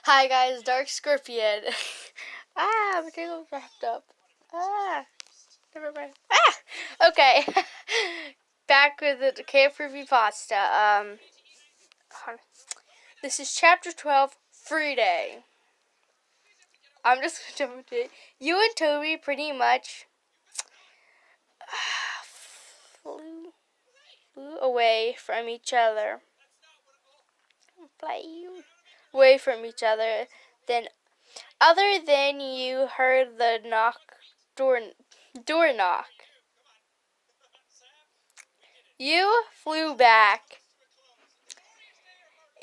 Hi guys, Dark Scorpion. My tail wrapped up. Never mind. Okay. Back with the Creepypasta. This is chapter 12, Free Day. I'm just gonna jump into it. You and Toby pretty much flew away from each other. Away from each other. Other than you heard the door knock. You flew back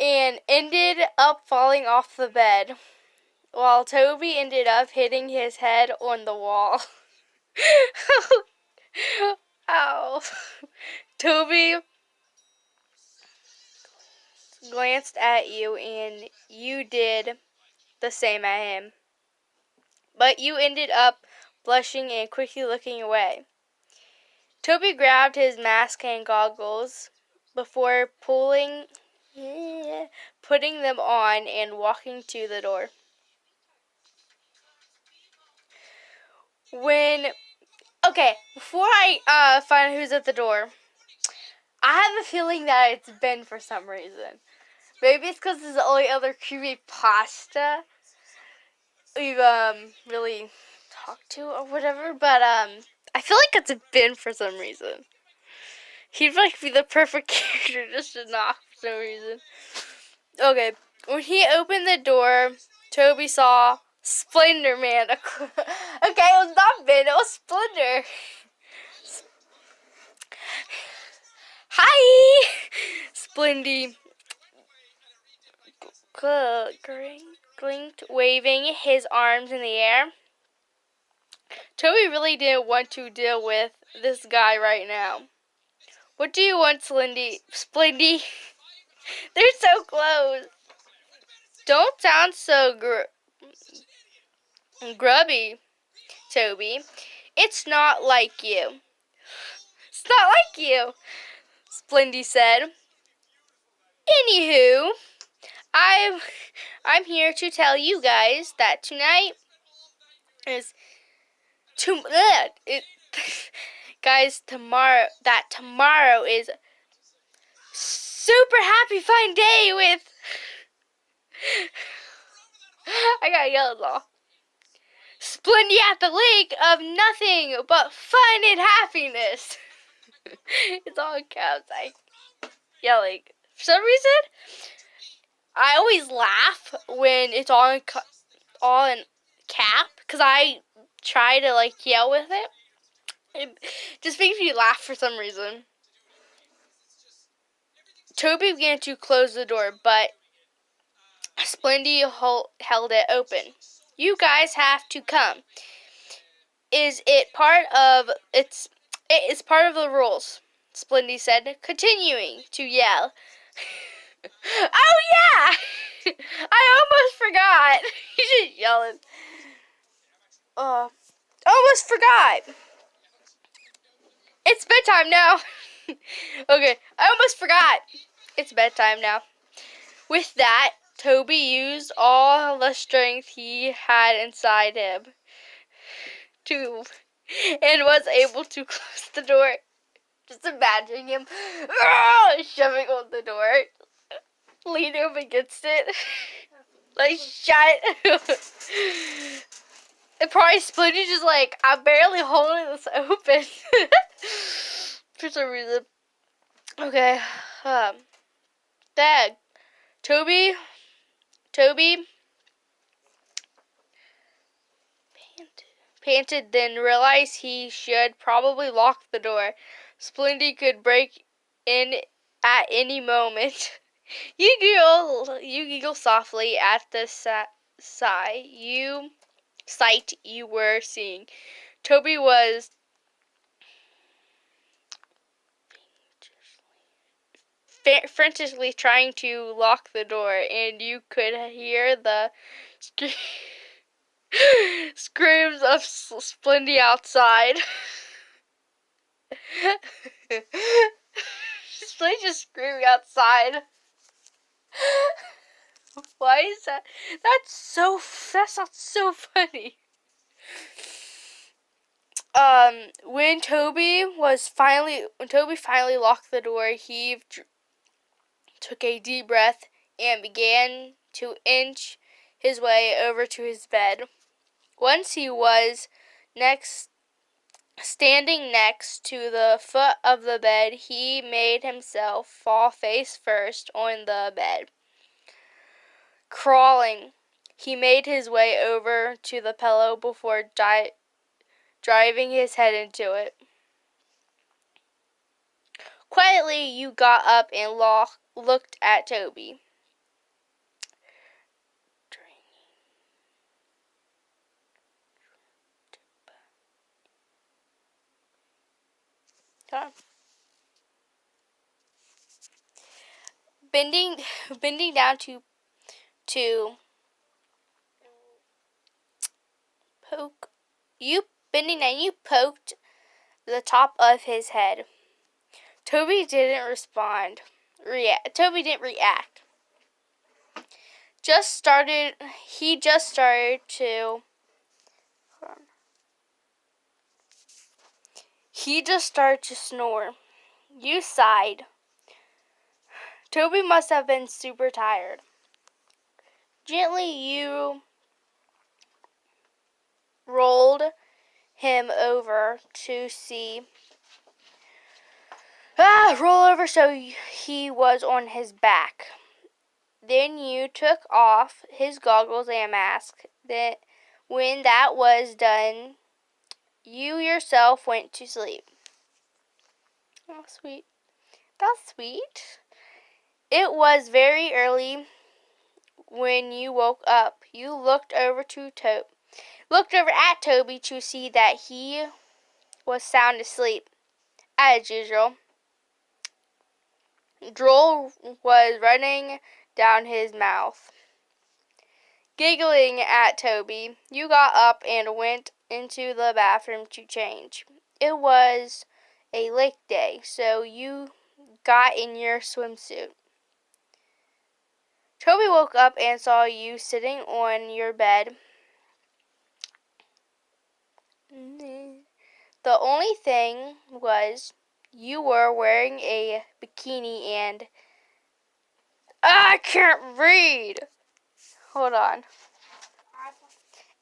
and ended up falling off the bed, while Toby ended up hitting his head on the wall. Ow. Toby glanced at you and you did the same at him. But you ended up blushing and quickly looking away. Toby grabbed his mask and goggles before putting them on and walking to the door. Before I find who's at the door, I have a feeling that it's Ben for some reason. Maybe it's because it's the only other creepypasta we've really talked to or whatever, but I feel like it's Ben for some reason. He'd like be the perfect character just to knock for some reason. Okay, when he opened the door, Toby saw Splendor Man. Okay, it was not Ben, it was Splendor. Hi! Splendy blinked, waving his arms in the air. Toby really didn't want to deal with this guy right now. What do you want, Splendy? They're so close. Don't sound so grubby, Toby. It's not like you. It's not like you, Splendy said. Anywho, I'm here to tell you guys that tonight is tomorrow is super happy fun day with I got yelled off. Splendy at the lake of nothing but fun and happiness. It's all in caps. I yelling. For some reason, I always laugh when it's all in cap because I try to like yell with it. It just makes me laugh for some reason. Toby began to close the door, but Splendy held it open. You guys have to come. It is part of the rules, Splendy said, continuing to yell. Oh yeah! I almost forgot. He's just yelling. Almost forgot. It's bedtime now. Okay, I almost forgot. It's bedtime now. With that, Toby used all the strength he had inside him and was able to close the door. Just imagining him shoving on the door, leaning up against it, like shut. And probably Splinty just like, I'm barely holding this open for some reason. Okay, Dad, Toby panted, then realized he should probably lock the door. Splinty could break in at any moment. You giggle softly at the sight you were seeing. Toby was frantically trying to lock the door, and you could hear the screams of Splendy outside. Splendy just screaming outside. Why is that? That's not so funny. When Toby finally locked the door, he took a deep breath and began to inch his way over to his bed. Once he was standing next to the foot of the bed, he made himself fall face first on the bed. Crawling, he made his way over to the pillow before driving his head into it. Quietly, you got up and looked at Toby. Bending down to poke. You poked the top of his head. Toby didn't respond. Toby didn't react. He just started to snore. You sighed. Toby must have been super tired. Gently, you rolled him over to see. Roll over so he was on his back. Then you took off his goggles and mask. When that was done, you yourself went to sleep. Oh, sweet. That's sweet. It was very early when you woke up. You looked over at Toby to see that he was sound asleep, as usual. Drool was running down his mouth. Giggling at Toby, you got up and went into the bathroom to change. It was a lake day, so you got in your swimsuit. Toby woke up and saw you sitting on your bed. The only thing was you were wearing a bikini and I can't read. Hold on.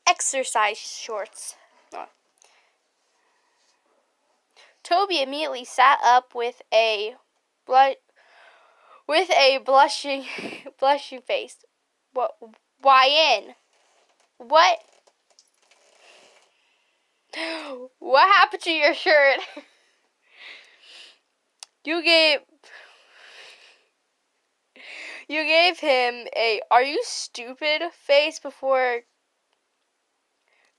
Exercise shorts. Oh. Toby immediately sat up with a blushing face. What? Why in? What? What happened to your shirt? You gave him a "Are you stupid?" face before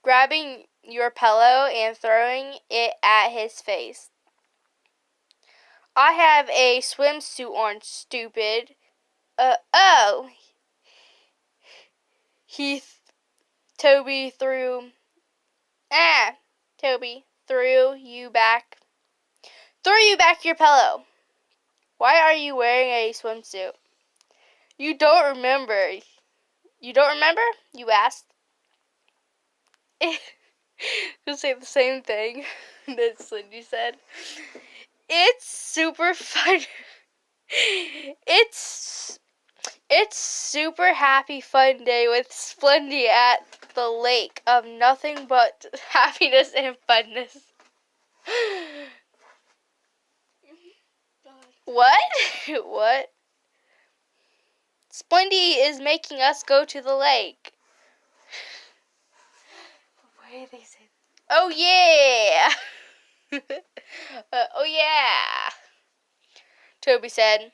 grabbing your pillow and throwing it at his face. I have a swimsuit on, stupid. Oh. Toby threw you back your pillow. Why are you wearing a swimsuit? You don't remember? You asked. You'll say the same thing that Cindy said. It's super fun. It's super happy fun day with Splendy at the lake of nothing but happiness and funness. What? What? Splendy is making us go to the lake. Why do they say that? Oh yeah! Oh yeah! Toby said.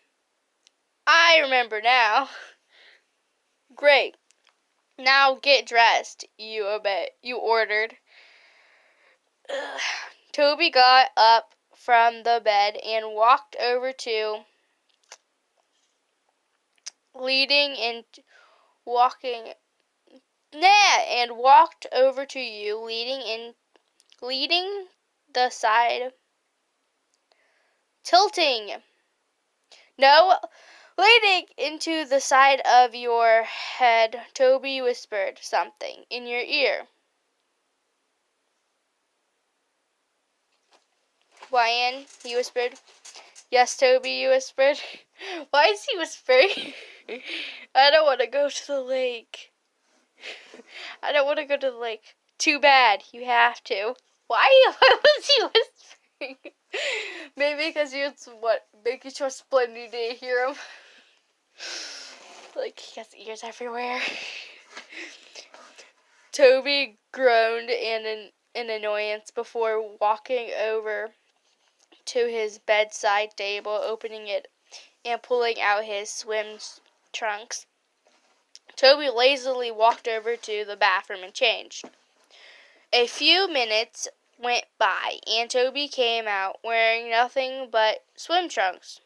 I remember now. Great. Now get dressed, you ordered. Toby got up from the bed and walked over to walked over to you, leading the side, tilting. No, leading into the side of your head. Toby whispered something in your ear. Wyan, he whispered. Yes, Toby, you whispered. Why is he whispering? I don't want to go to the lake. I don't want to go to the lake. Too bad, you have to. Why was he whispering? Maybe because he was making sure Splendor didn't hear him. Like he has ears everywhere. Toby groaned in annoyance before walking over to his bedside table, opening it and pulling out his swim trunks. Toby lazily walked over to the bathroom and changed. A few minutes went by, and Toby came out wearing nothing but swim trunks.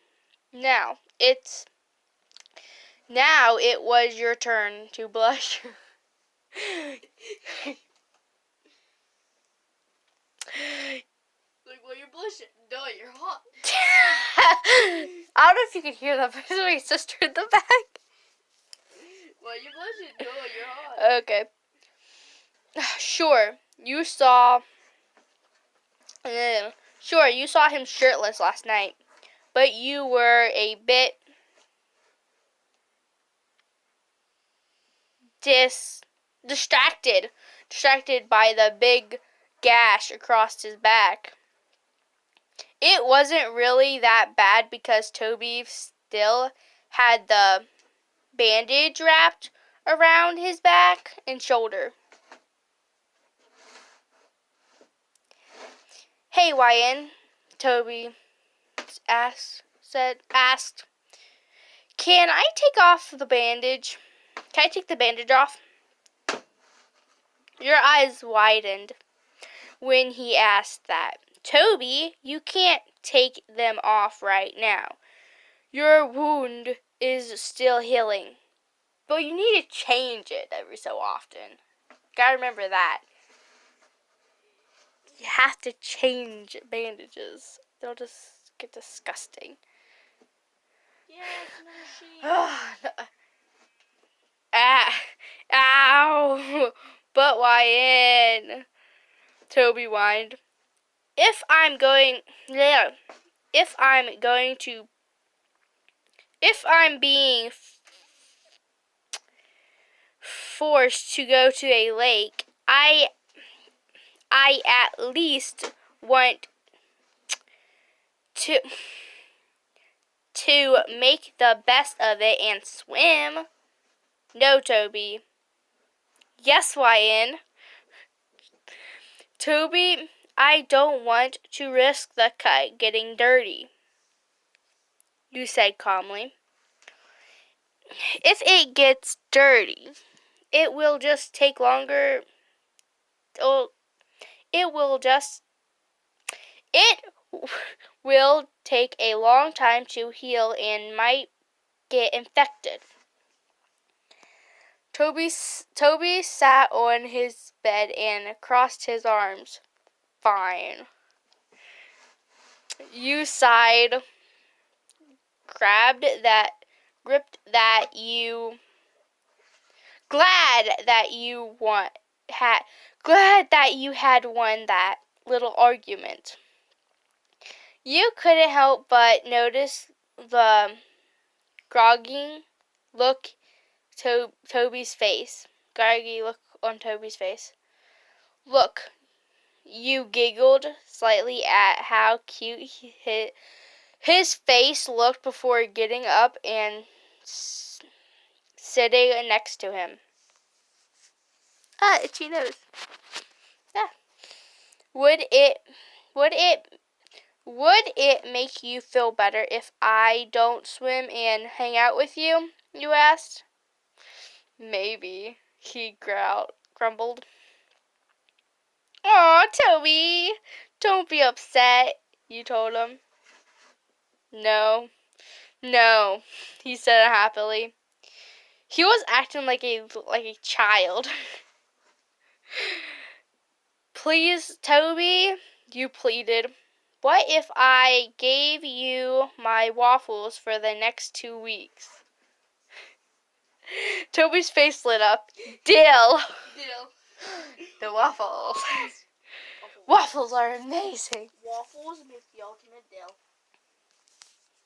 Now it was your turn to blush. Like, well, you're blushing. No, you're hot. I don't know if you can hear that, but there's my sister in the back. Well, you're blushing. No, you're hot. Okay. Sure, you saw him shirtless last night, but you were a bit distracted by the big gash across his back. It wasn't really that bad because Toby still had the bandage wrapped around his back and shoulder. Hey, Wyan, Toby asked. Can I take off the bandage? Can I take the bandage off? Your eyes widened when he asked that. Toby, you can't take them off right now. Your wound is still healing. But you need to change it every so often. Gotta remember that. You have to change bandages. They'll just get disgusting. Yeah, Ow! But Wyan, Toby whined. If I'm being forced to go to a lake, I at least want to make the best of it and swim. No, Toby. Yes, Wyan. Toby, I don't want to risk the cut getting dirty, you said calmly. If it gets dirty, it will just take longer. It will take a long time to heal and might get infected. Toby sat on his bed and crossed his arms. Fine. You sighed, gripped that you glad that you had won that little argument. You couldn't help but notice the groggy look on Toby's face. Look, you giggled slightly at how cute his face looked before getting up and sitting next to him. Itchy nose. Yeah. Would it make you feel better if I don't swim and hang out with you? You asked. Maybe, he grumbled. Aw, Toby. Don't be upset, you told him. No, he said happily. He was acting like a child. Please, Toby, you pleaded. What if I gave you my waffles for the next 2 weeks? Toby's face lit up. Deal. The waffles. Waffles are amazing. Waffles make the ultimate deal.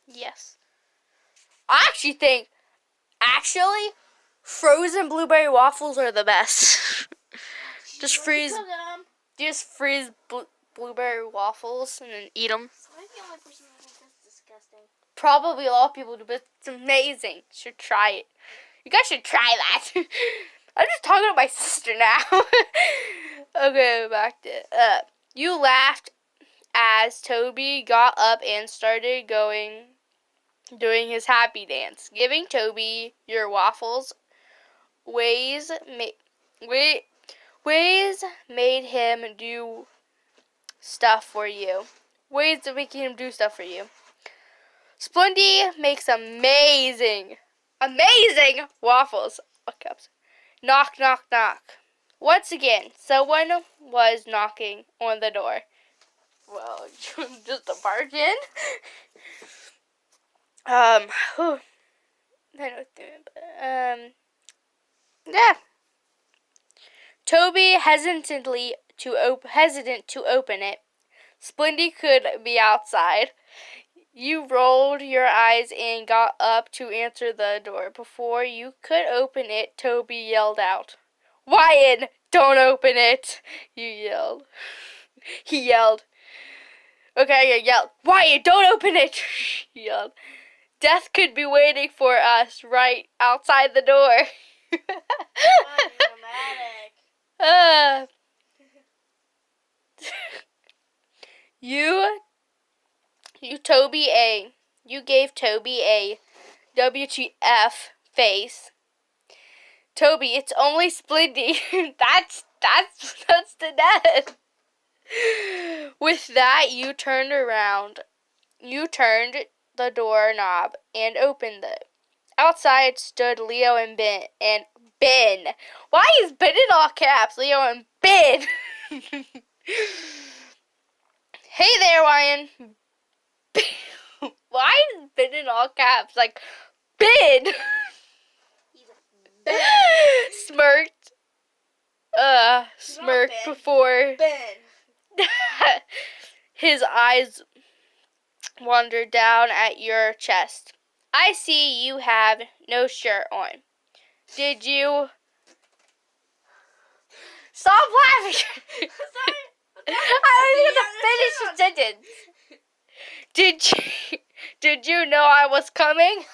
Yes. I actually think, frozen blueberry waffles are the best. Just freeze blueberry waffles and then eat them. Am I the only person that thinks that's disgusting? Probably a lot of people do, but it's amazing. You should try it. You guys should try that. I'm just talking to my sister now. Okay, back to you laughed as Toby got up and started doing his happy dance. Giving Toby your waffles ways made him do stuff for you. Ways of making him do stuff for you. Splendy makes amazing waffles. Knock, knock, knock. Once again, someone was knocking on the door. Well, just a bargain. I know what yeah. Toby hesitant to open it. Splendy could be outside. You rolled your eyes and got up to answer the door. Before you could open it, Toby yelled out, "Wyan, don't open it!" He yelled. Okay, I yelled, "Wyan, don't open it!" He yelled. Death could be waiting for us right outside the door. Dramatic. You gave Toby a WTF face. Toby, it's only Splendy. that's the death. With that, you turned around. You turned the doorknob and opened it. Outside stood Leo and Ben. Why is Ben in all caps? Leo and Ben. Hey there, Ryan. Why is Ben in all caps? Like, Ben. Smirked. Smirked before. Ben. His eyes wandered down at your chest. I see you have no shirt on. Did you... Stop laughing! I don't even finish the sentence. Did you know I was coming?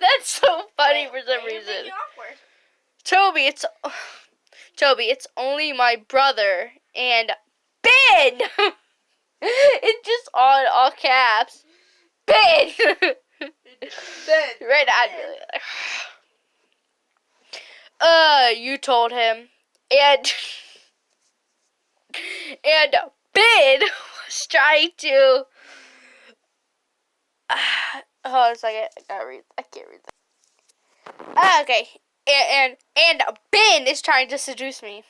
That's so funny for some reason. Toby, it's only my brother and Ben. It's just all caps. Ben. Right at me. You told him, and Ben was trying to. Hold on a second. I can't read that. Okay. And Ben is trying to seduce me.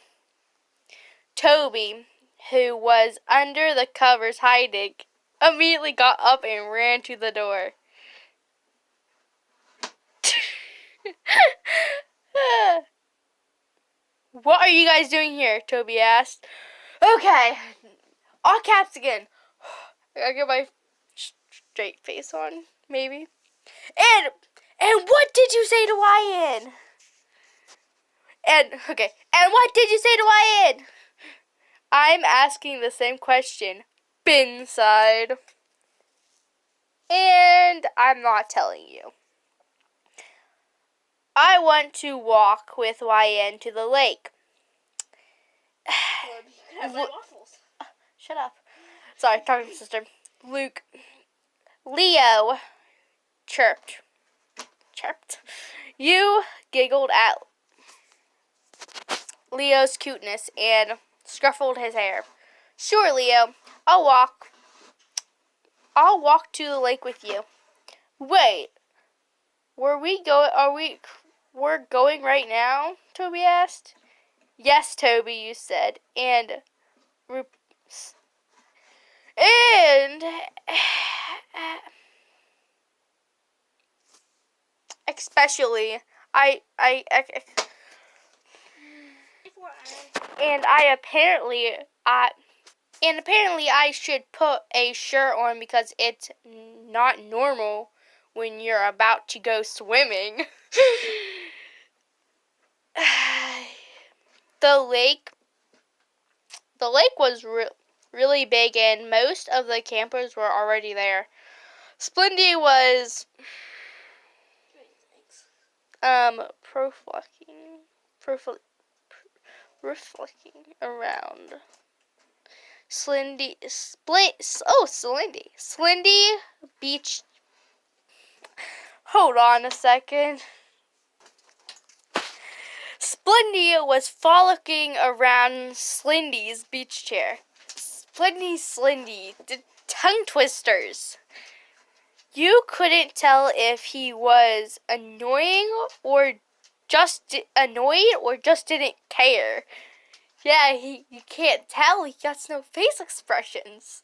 Toby, who was under the covers hiding, immediately got up and ran to the door. What are you guys doing here? Toby asked. Okay. All caps again. I gotta get my straight face on, maybe. And what did you say to Wyan? And what did you say to Wyan? I'm asking the same question. Ben sighed. And I'm not telling you. I want to walk with Wyan to the lake. Shut up. Sorry, talking to sister. Leo chirped. You giggled at Leo's cuteness and scruffled his hair. Sure, Leo. I'll walk. I'll walk to the lake with you. Wait. We're going right now? Toby asked. Yes, Toby, you said. And especially apparently I should put a shirt on because it's not normal when you're about to go swimming. The lake was really big, and most of the campers were already there. Splendy was reflecting around. Slendy Beach. Hold on a second. Splendy was frolicking around Slendy's beach chair. Slendy, the tongue twisters. You couldn't tell if he was annoying or just didn't care. Yeah, you can't tell. He got no face expressions.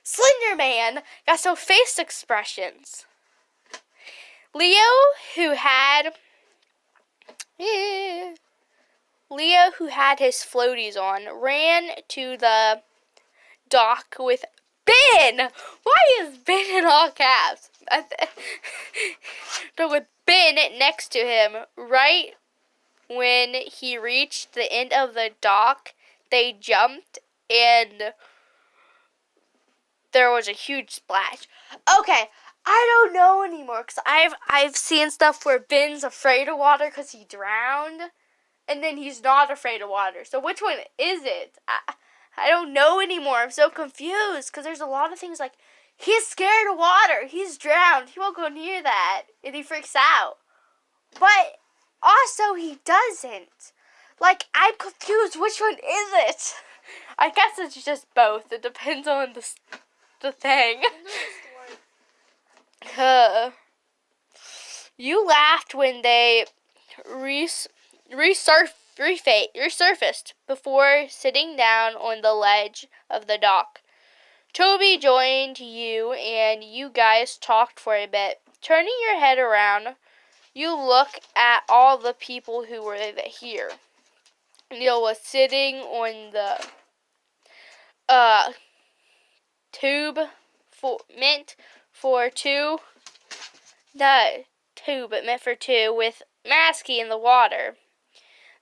Slender Man got no face expressions. Leo, who had his floaties on, ran to the dock with Ben. Why is Ben in all caps? With Ben next to him. Right when he reached the end of the dock, they jumped and there was a huge splash. Okay, I don't know anymore because I've seen stuff where Ben's afraid of water because he drowned, and then he's not afraid of water. So which one is it? I don't know anymore. I'm so confused because there's a lot of things like he's scared of water, he's drowned, he won't go near that, and he freaks out. But also he doesn't. Like, I'm confused. Which one is it? I guess it's just both. It depends on the thing. You laughed when they resurfaced before sitting down on the ledge of the dock. Toby joined you and you guys talked for a bit. Turning your head around, you look at all the people who were here. Neil was sitting on the tube meant for two with Masky in the water.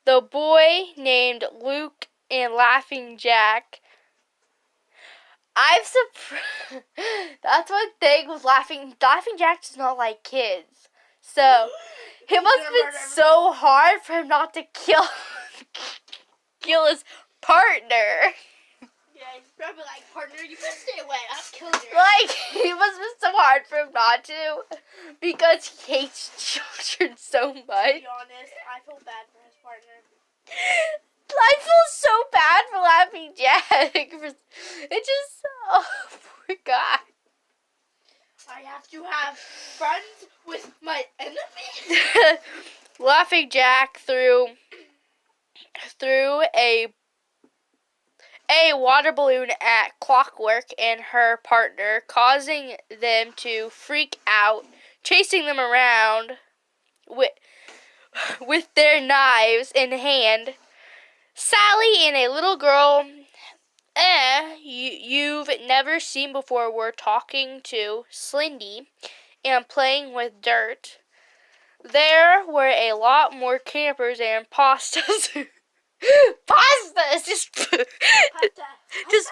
The boy named Luke and Laughing Jack. I'm surprised. That's one thing with Laughing Jack does not like kids. So it must have been so hard for him not to kill his partner. Yeah, he's probably like, partner, you better stay away. I'm killing you. Like, it must have been so hard for him not to, because he hates children so much. To be honest, I feel bad for his partner. I feel so bad for Laughing Jack. It just, oh, poor guy. I have to have friends with my enemies. Laughing Jack threw a water balloon at Clockwork and her partner, causing them to freak out, chasing them around with their knives in hand. Sally and a little girl you've never seen before were talking to Slendy and playing with dirt. There were a lot more campers and pastas. Pastas! Just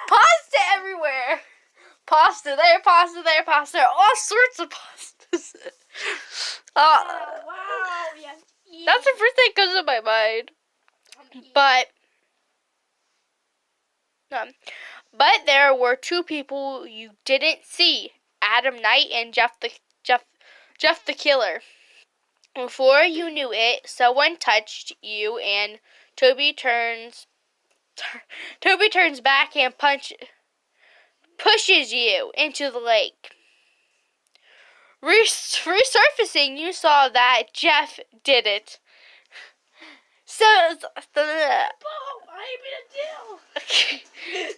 pasta everywhere. Pasta there, pasta there, pasta there. All sorts of pastas. Wow, yes. That's the first thing that comes to my mind. But there were two people you didn't see. Adam Knight and Jeff the Killer. Before you knew it, someone touched you and Toby turns Toby turns back and pushes you into the lake. Resurfacing, you saw that Jeff did it. So, Bo, I ain't been a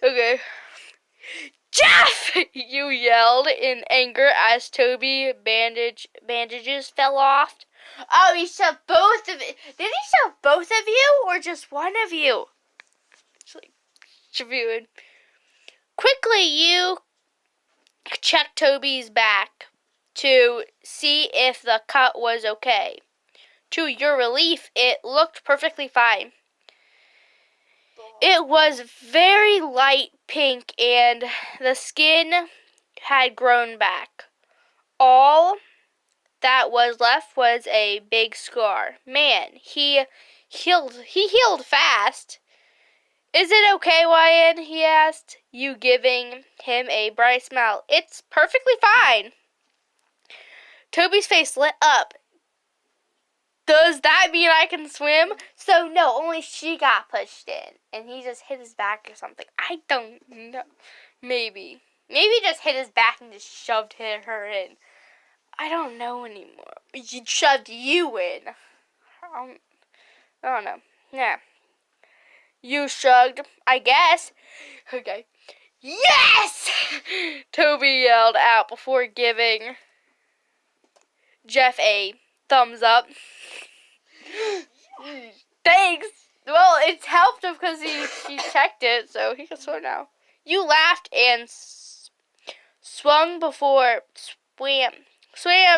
deal. okay. Jeff! You yelled in anger as Toby bandages fell off. Oh, he shoved both of it. Did he shove both of you or just one of you? It's like reviewing. Quickly, you checked Toby's back to see if the cut was okay. To your relief, it looked perfectly fine. It was very light pink and the skin had grown back. All that was left was a big scar. Man, he healed fast. Is it okay, Wyatt? He asked, you giving him a bright smile. It's perfectly fine. Toby's face lit up. Does that mean I can swim? So, no, only she got pushed in. And he just hit his back or something. I don't know. Maybe. Maybe he just hit his back and just shoved her in. I don't know anymore. He shoved you in. I don't know. Yeah. You shrugged, I guess. Okay. Yes! Toby yelled out before giving Jeff a thumbs up. Thanks. Well, it's helped him because he checked it, so he can swim now. You laughed and swam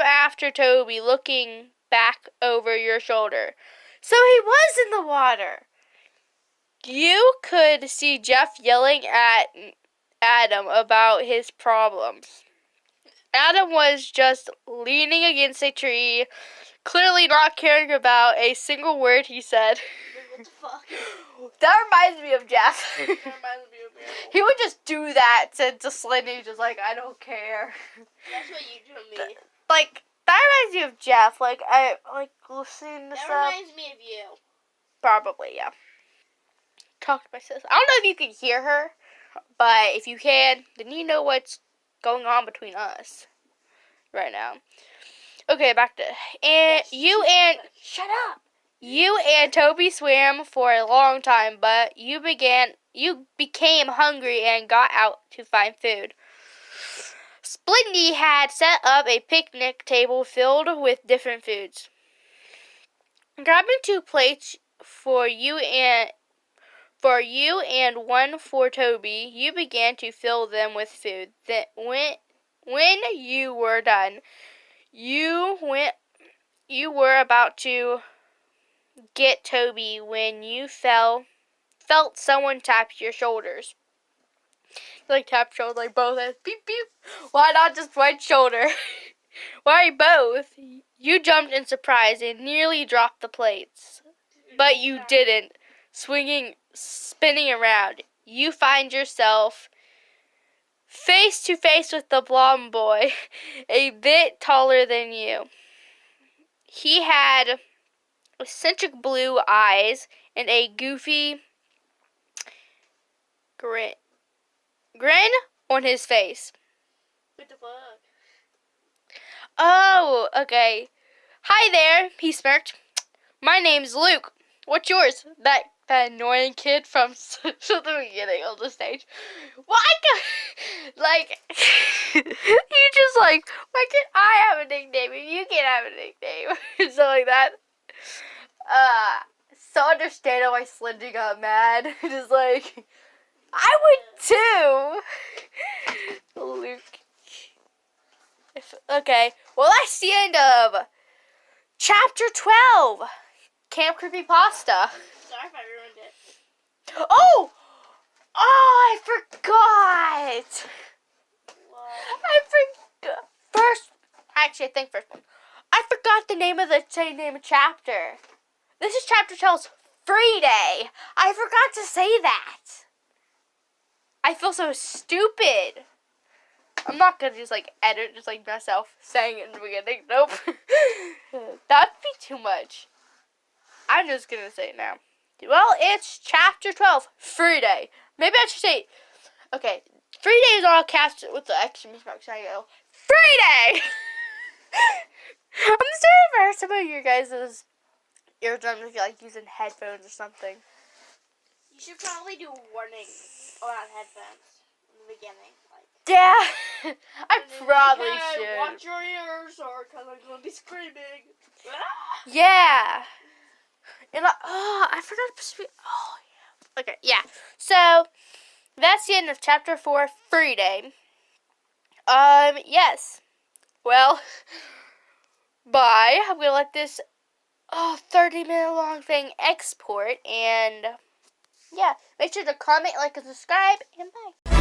after Toby, looking back over your shoulder. So he was in the water. You could see Jeff yelling at Adam about his problems. Adam was just leaning against a tree, clearly not caring about a single word he said. What the fuck? That reminds me of Jeff. That reminds me of Miracle. He would just do that to Slendy, just like, I don't care. That's what you do to me. Like, that reminds me of Jeff. Like, I like listening to That stuff. reminds me of you. Probably, yeah. Talk to my sister. I don't know if you can hear her, but if you can, then you know what's going on between us right now. Okay, back to shut up. You and Toby swam for a long time, but you became hungry and got out to find food. Splendy had set up a picnic table filled with different foods. Grabbing 2 plates for you and one for Toby, you began to fill them with food. Then, when you were done, you were about to get Toby when you felt someone tap your shoulders. Like tap shoulder, like both hands. Beep beep. Why not just one shoulder? Why both? You jumped in surprise and nearly dropped the plates, but you didn't. Spinning around, you find yourself face to face with the blonde boy, a bit taller than you. He had eccentric blue eyes and a goofy grin on his face. What the fuck? Oh, okay. Hi there, he smirked. My name's Luke. What's yours? That annoying kid from the beginning of the stage. Why you just like, why can't I have a nickname and you can't have a nickname? Something like that. So understand why Slendy got mad. Just like, I would too. Luke. Okay, well that's the end of Chapter 12. Camp Creepypasta. Sorry if I ruined it. Oh, I forgot. What? I forgot. I think first one. I forgot the name of chapter. This is Chapter 12's free day. I forgot to say that. I feel so stupid. I'm not gonna just like edit just like myself saying it in the beginning. Nope. That'd be too much. I'm just gonna say it now. Well, it's chapter 12, Free Day. Maybe I should say, okay, Free Day is all cast with the exclamation mark, so I go, Free Day! I'm sorry for some of you guys' eardrums if you're like using headphones or something. You should probably do warnings around headphones in the beginning. Like, yeah, I probably hey, should. watch your ears, or because I'm going to be screaming. Yeah. And I forgot to speak. Oh, yeah. Okay, yeah. So, that's the end of chapter 4, Free Day. Yes. Well, bye. I'm going to let this 30-minute long thing export. And, yeah. Make sure to comment, like, and subscribe. And bye.